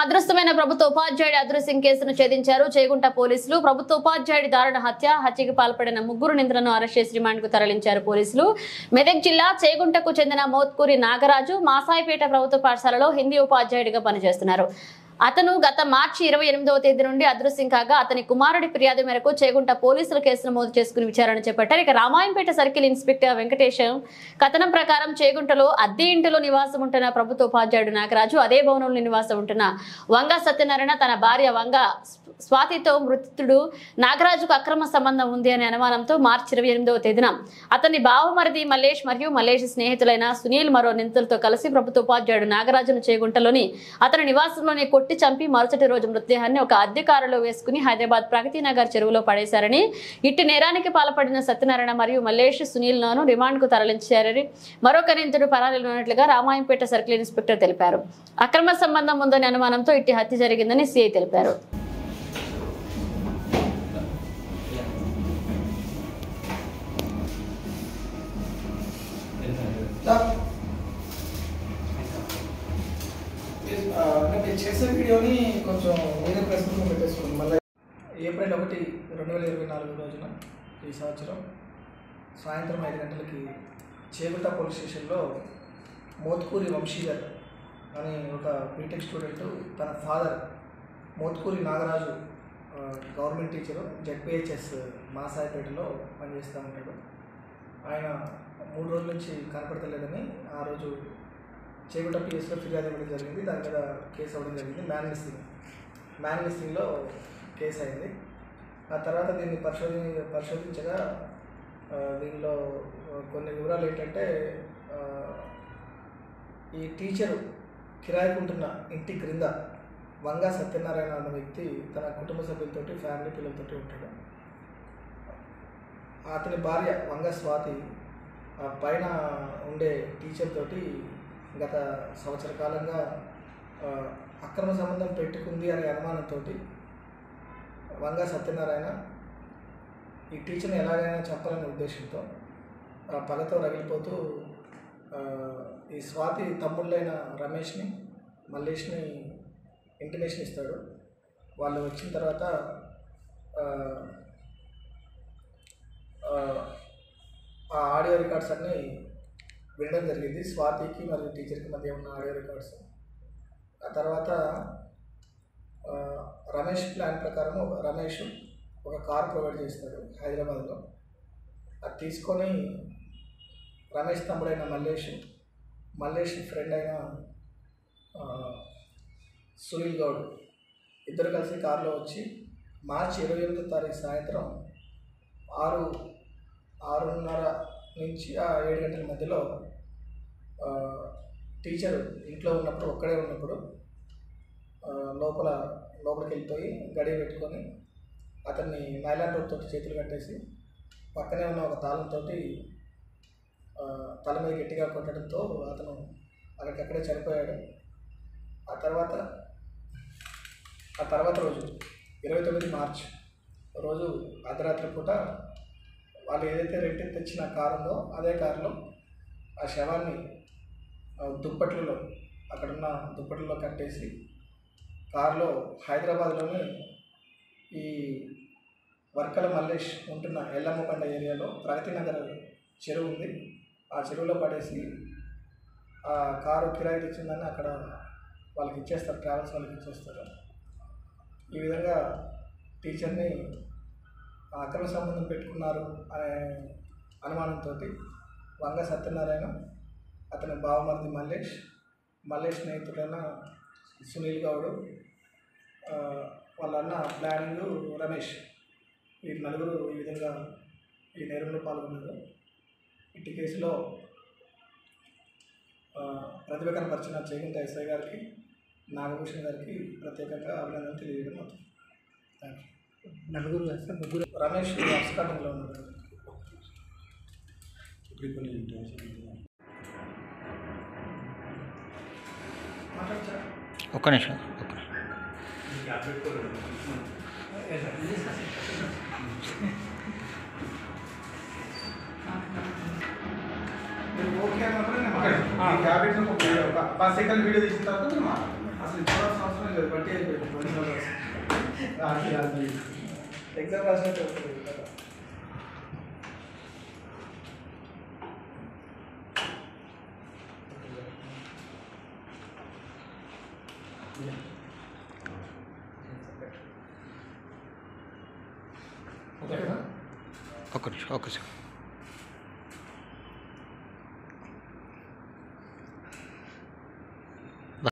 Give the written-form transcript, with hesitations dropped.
అదృష్టమైన ప్రభుత్వ ఉపాధ్యాయుడి అదృశ్యం కేసును ఛేదించారు చేగుంట పోలీసులు. ప్రభుత్వ ఉపాధ్యాయుడి దారుణ హత్యకి పాల్పడిన ముగ్గురు నిందితులను అరెస్ట్ చేసి రిమాండ్ కు తరలించారు పోలీసులు. మెదక్ జిల్లా చేగుంటకు చెందిన మోత్కూరి నాగరాజు మాసాయిపేట ప్రభుత్వ పాఠశాలలో హిందీ ఉపాధ్యాయుడిగా పనిచేస్తున్నారు. అతను గత మార్చి 28వ తేదీ నుండి అదృశ్యం కాగా అతని కుమారుడి ఫిర్యాదు మేరకు చేగుంట పోలీసులు కేసు నమోదు చేసుకుని విచారణ చేపట్టారు. ఇక రామాయంపేట సర్కిల్ ఇన్స్పెక్టర్ వెంకటేశం కథనం ప్రకారం చేగుంటలో అద్దె ఇంటిలో నివాసం ఉంటున్న ప్రభుత్వ ఉపాధ్యాయుడు నాగరాజు అదే భవనంలో నివాసం ఉంటున్న వంగ సత్యనారాయణ తన భార్య వంగ స్వాతితో మృతుడు నాగరాజుకు అక్రమ సంబంధం ఉంది అనే అనుమానంతో మార్చి 28వ తేదీన అతని బావమరిది మల్లేష్ మరియు మల్లేష్ స్నేహితులైన సునీల్ మరో నిందితులతో కలిసి ప్రభుత్వ ఉపాధ్యాయుడు నాగరాజును చేగుంటలోని అతని నివాసంలోని కొట్టి చంపి మరుసటి రోజు మృతదేహాన్ని ఒక అద్దె కారులో వేసుకుని హైదరాబాద్ ప్రగతి నగర్ చెరువులో పడేశారని, ఇట్టి నేరానికి పాల్పడిన సత్యనారాయణ మరియు మల్లేష్ సునీల్ ను రిమాండ్ కు తరలించారని మరొక నిందితుడు పరారీలో ఉన్నట్లుగా రామాయంపేట సర్కిల్ ఇన్స్పెక్టర్ తెలిపారు. అక్రమ సంబంధం ఉందని అనుమానంతో ఇట్టి హత్య జరిగిందని సిఐ తెలిపారు. నేను చేసే వీడియోని కొంచెం వేరే ప్రశ్నలు పెట్టేసుకున్నాను. మళ్ళీ ఏప్రిల్ 1, 2024 రోజున ఈ సంవత్సరం సాయంత్రం 5 గంటలకి చేగుంట పోలీస్ స్టేషన్లో మోత్కూరి వంశీధర్ అనే ఒక బీటెక్ స్టూడెంట్ తన father Motkuri Nagaraju government teacher ZPHS మాసాయిపేటలో పనిచేస్తూ ఉంటాడు. ఆయన 3 రోజుల నుంచి కనపడతలేదని ఆ రోజు చేగుంట పిఎస్లో ఫిర్యాదు ఇవ్వడం జరిగింది. దాని మీద కేసు అవ్వడం జరిగింది. మ్యాన్ మిస్సింగ్లో కేసు అయింది. ఆ తర్వాత దీన్ని పరిశోధించగా దీనిలో కొన్ని వివరాలు ఏంటంటే, ఈ టీచరు కిరాయికుంటున్న ఇంటి క్రింద వంగ సత్యనారాయణ అన్న వ్యక్తి తన కుటుంబ సభ్యులతోటి ఫ్యామిలీ పిల్లలతోటి ఉంటాడు. అతని భార్య వంగ స్వాతి పైన ఉండే టీచర్ తోటి గత సంవత్సర కాలంగా అక్రమ సంబంధం పెట్టుకుంది అనే అనుమానంతో వంగ సత్యనారాయణ ఈ టీచర్ని ఎలాగైనా చెప్పాలనే ఉద్దేశంతో పగతో రగిలిపోతూ ఈ స్వాతి తమ్ముళ్ళైన రమేష్ని మల్లేష్ని ఇంటిమేషన్ ఇస్తాడు. వాళ్ళు వచ్చిన తర్వాత ఆ ఆడియో రికార్డ్స్ అన్నీ వినడం జరిగింది. స్వాతికి మరియు టీచర్కి మధ్య ఉన్న ఆడియో రికార్డ్స్. ఆ తర్వాత రమేష్ ప్లాన్ ప్రకారం రమేష్ ఒక కార్ ప్రొవైడ్ చేస్తాడు హైదరాబాద్లో. అది తీసుకొని రమేష్ తమ్ముడైన మల్లేష్ ఫ్రెండ్ అయిన సునీల్ గౌడ్ ఇద్దరు కలిసి కారులో వచ్చి మార్చి 28వ తారీఖు సాయంత్రం 6:30 నుంచి 7 గంటల మధ్యలో టీచరు ఇంట్లో ఉన్నప్పుడు ఒక్కడే ఉన్నప్పుడు లోపలికి వెళ్ళిపోయి గడియ పెట్టుకొని అతన్ని నైలాన్ రోడ్తో చేతులు కట్టేసి పక్కనే ఉన్న ఒక తాళంతో తల మీద గట్టిగా కొట్టడంతో అతను అక్కడికక్కడే చనిపోయాడు. ఆ తర్వాత రోజు 29 మార్చి రోజు అర్ధరాత్రి పూట వాళ్ళు ఏదైతే రెంట్కి తెచ్చిన కారు ఉందో అదే కారులో ఆ శవాన్ని దుప్పట్లలో అక్కడున్న దుప్పట్లలో కట్టేసి కారులో హైదరాబాద్లోని ఈ వర్కల మల్లేష్ ఉంటున్న ఎల్లమ్మకొండ ఏరియాలో ప్రగతి నగర్ చెరువు ఉంది. ఆ చెరువులో పడేసి ఆ కారు కిరాయి తెచ్చిందని అక్కడ వాళ్ళకి ఇచ్చేస్తారు, ట్రావెల్స్ వాళ్ళకి ఇచ్చేస్తారు. ఈ విధంగా టీచర్ని అక్రమ సంబంధం పెట్టుకున్నారు అనే అనుమానంతో వంగ సత్యనారాయణ, అతని బావమరిది మల్లేష్ స్నేహితుడైన సునీల్ గౌడ్, వాళ్ళ అన్న ప్లానింగ్ రమేష్, ఈ నలుగురు ఈ విధంగా ఈ నేరంలో పాల్గొన్నారు. ఇట్టి కేసులో ప్రతిభ కనపరిచిన చేగుంట ఎస్ఐ గారికి, నాగభూషణ్ గారికి ప్రత్యేకంగా అభినందనలు తెలియజేయడం అవుతుంది. Thank you. నలుగురు వేస్తే ముగ్గురు. రమేష్ అబ్స్కాండింగ్లో ఉన్నారు. ఒక్క నిమిషం. ఓకే అన్నప్పుడు నేను క్యాబినెట్ ఒక 10 సెకండ్ వీడియో తీసిన తర్వాత అసలు రాసినట్టు బట్టి ఎగ్జామ్ రాసినట్టు ఒక్క నిమిషం